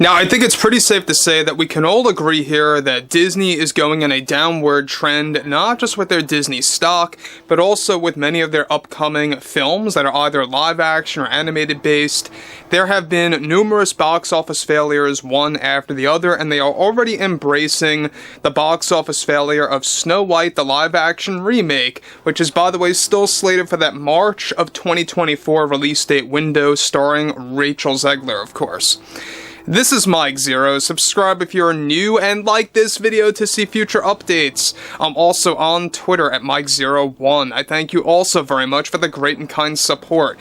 Now, I think it's pretty safe to say that we can all agree here that Disney is going in a downward trend, not just with their Disney stock, but also with many of their upcoming films that are either live action or animated based. There have been numerous box office failures, one after the other, and they are already embracing the box office failure of Snow White, the live action remake, which is, by the way, still slated for that March of 2024 release date window, starring Rachel Zegler, of course. This is Mike Zero. Subscribe if you're new and like this video to see future updates. I'm also on Twitter at Mike01. I thank you also very much for the great and kind support.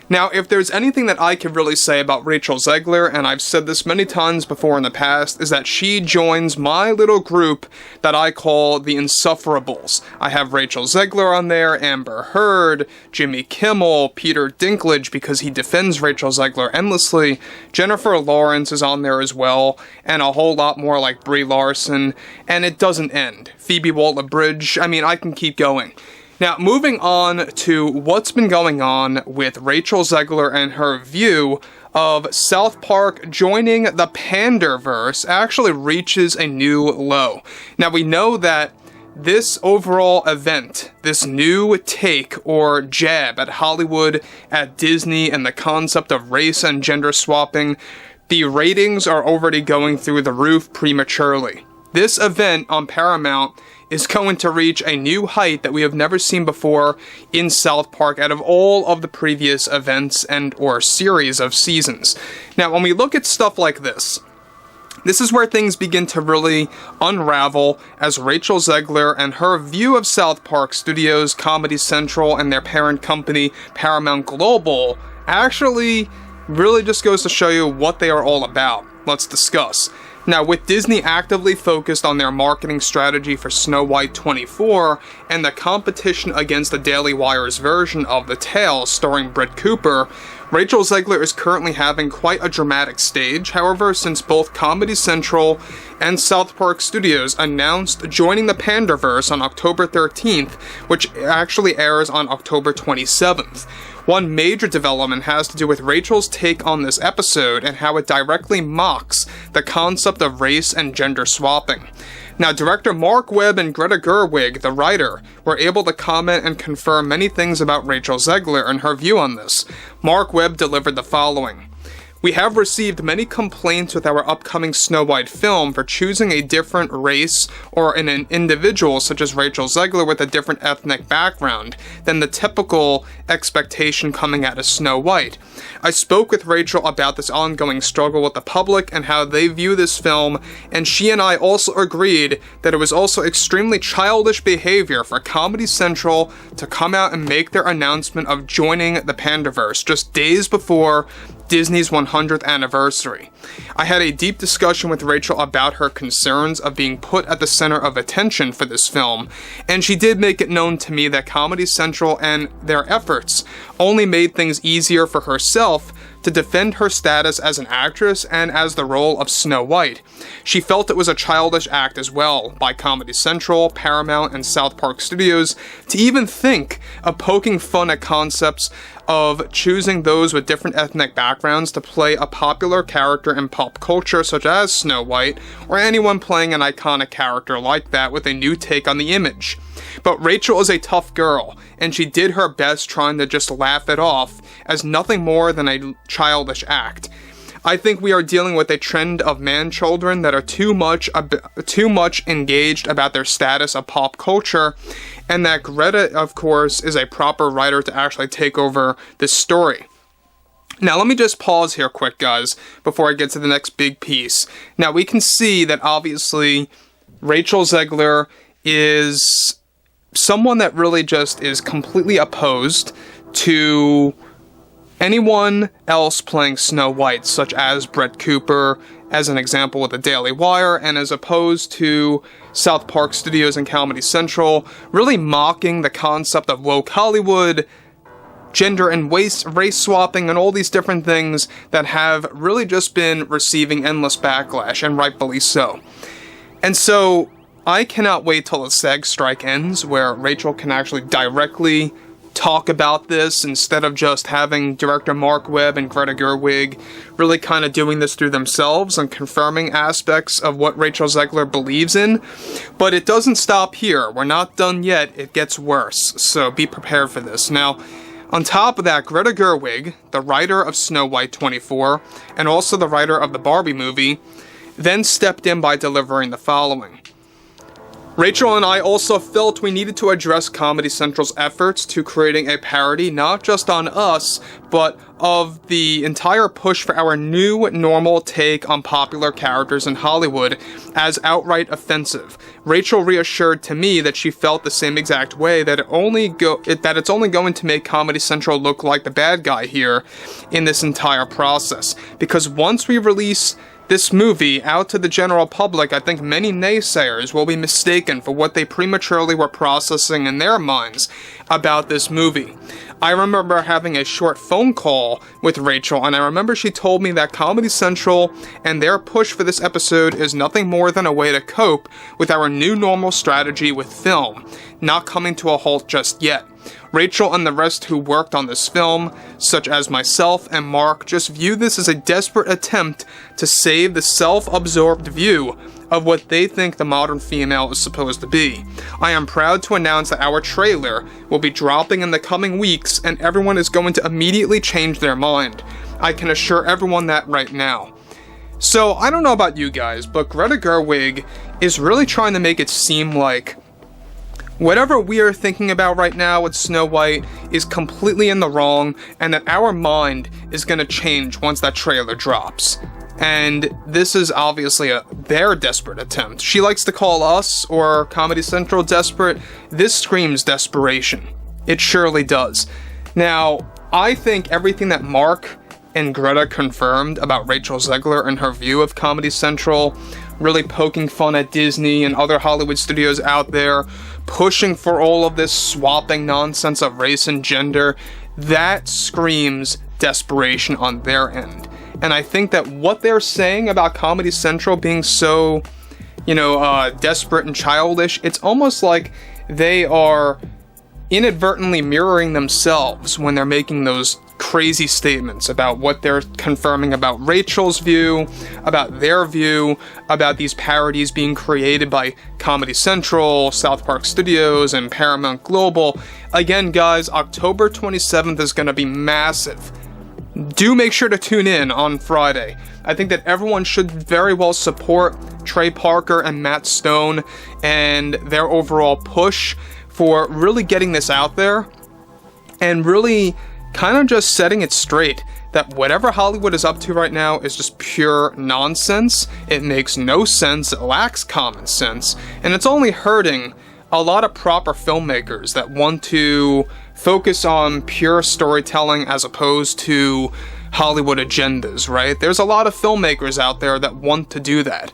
Now, if there's anything that I can really say about Rachel Zegler, and I've said this many times before in the past, is that she joins my little group that I call the Insufferables. I have Rachel Zegler on there, Amber Heard, Jimmy Kimmel, Peter Dinklage because he defends Rachel Zegler endlessly, Jennifer Lawrence is on there as well, and a whole lot more like Brie Larson, and it doesn't end. Phoebe Waller-Bridge, I mean, I can keep going. Now, moving on to what's been going on with Rachel Zegler and her view of South Park joining the Panderverse actually reaches a new low. Now, we know that this overall event, this new take or jab at Hollywood, at Disney, and the concept of race and gender swapping, the ratings are already going through the roof prematurely. This event on Paramount is going to reach a new height that we have never seen before in South Park out of all of the previous events and or series of seasons. Now, when we look at stuff like this is where things begin to really unravel as Rachel Zegler and her view of South Park Studios, Comedy Central, and their parent company, Paramount Global, actually really just goes to show you what they are all about. Let's discuss. Now, with Disney actively focused on their marketing strategy for Snow White 24 and the competition against the Daily Wire's version of The Tale starring Brett Cooper, Rachel Zegler is currently having quite a dramatic stage. However, since both Comedy Central and South Park Studios announced joining the Panderverse on October 13th, which actually airs on October 27th. One major development has to do with Rachel's take on this episode and how it directly mocks the concept of race and gender swapping. Now, director Mark Webb and Greta Gerwig, the writer, were able to comment and confirm many things about Rachel Zegler and her view on this. Mark Webb delivered the following. We have received many complaints with our upcoming Snow White film for choosing a different race or an individual such as Rachel Zegler with a different ethnic background than the typical expectation coming out of Snow White. I spoke with Rachel about this ongoing struggle with the public and how they view this film, and she and I also agreed that it was also extremely childish behavior for Comedy Central to come out and make their announcement of joining the Panderverse just days before Disney's 100th anniversary. I had a deep discussion with Rachel about her concerns of being put at the center of attention for this film, and she did make it known to me that Comedy Central and their efforts only made things easier for herself to defend her status as an actress and as the role of Snow White. She felt it was a childish act as well by Comedy Central, Paramount, and South Park Studios to even think of poking fun at concepts of choosing those with different ethnic backgrounds to play a popular character in pop culture such as Snow White, or anyone playing an iconic character like that with a new take on the image. But Rachel is a tough girl, and she did her best trying to just laugh it off as nothing more than a childish act. I think we are dealing with a trend of man-children that are too much engaged about their status of pop culture, and that Greta, of course, is a proper writer to actually take over this story. Now, let me just pause here quick, guys, before I get to the next big piece. Now, we can see that, obviously, Rachel Zegler is someone that really just is completely opposed to anyone else playing Snow White, such as Brett Cooper, as an example with the Daily Wire, and as opposed to South Park Studios and Comedy Central, really mocking the concept of woke Hollywood, gender and race swapping, and all these different things that have really just been receiving endless backlash, and rightfully so. And so, I cannot wait till the SAG strike ends, where Rachel can actually directly talk about this instead of just having director Mark Webb and Greta Gerwig really kind of doing this through themselves and confirming aspects of what Rachel Zegler believes in. But it doesn't stop here. We're not done yet. It gets worse. So be prepared for this. Now, on top of that, Greta Gerwig, the writer of Snow White 24, and also the writer of the Barbie movie, then stepped in by delivering the following. Rachel and I also felt we needed to address Comedy Central's efforts to creating a parody not just on us, but of the entire push for our new normal take on popular characters in Hollywood as outright offensive. Rachel reassured to me that she felt the same exact way, that it's only going to make Comedy Central look like the bad guy here in this entire process. Because once we release this movie out to the general public, I think many naysayers will be mistaken for what they prematurely were processing in their minds about this movie. I remember having a short phone call with Rachel, and I remember she told me that Comedy Central and their push for this episode is nothing more than a way to cope with our new normal strategy with film, not coming to a halt just yet. Rachel and the rest who worked on this film, such as myself and Mark, just view this as a desperate attempt to save the self-absorbed view of what they think the modern female is supposed to be. I am proud to announce that our trailer will be dropping in the coming weeks, and everyone is going to immediately change their mind. I can assure everyone that right now. So, I don't know about you guys, but Greta Gerwig is really trying to make it seem like whatever we are thinking about right now with Snow White is completely in the wrong, and that our mind is going to change once that trailer drops. And this is obviously their desperate attempt. She likes to call us, or Comedy Central, desperate. This screams desperation. It surely does. Now, I think everything that Mark and Greta confirmed about Rachel Zegler and her view of Comedy Central, really poking fun at Disney and other Hollywood studios out there, pushing for all of this swapping nonsense of race and gender, that screams desperation on their end. And I think that what they're saying about Comedy Central being so, desperate and childish, it's almost like they are inadvertently mirroring themselves when they're making those crazy statements about what they're confirming about Rachel's view, about their view, about these parodies being created by Comedy Central, South Park Studios, and Paramount Global. Again, guys, October 27th is going to be massive. Do make sure to tune in on Friday. I think that everyone should very well support Trey Parker and Matt Stone and their overall push for really getting this out there and really kind of just setting it straight that whatever Hollywood is up to right now is just pure nonsense. It makes no sense, it lacks common sense, and it's only hurting a lot of proper filmmakers that want to focus on pure storytelling as opposed to Hollywood agendas, right? There's a lot of filmmakers out there that want to do that,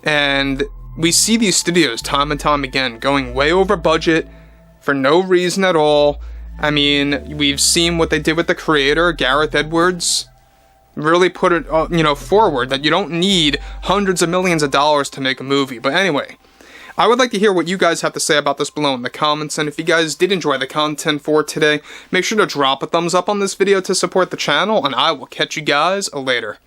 and we see these studios time and time again going way over budget for no reason at all. I mean, we've seen what they did with the creator, Gareth Edwards, really put it, forward that you don't need hundreds of millions of dollars to make a movie. But anyway, I would like to hear what you guys have to say about this below in the comments, and if you guys did enjoy the content for today, make sure to drop a thumbs up on this video to support the channel, and I will catch you guys later.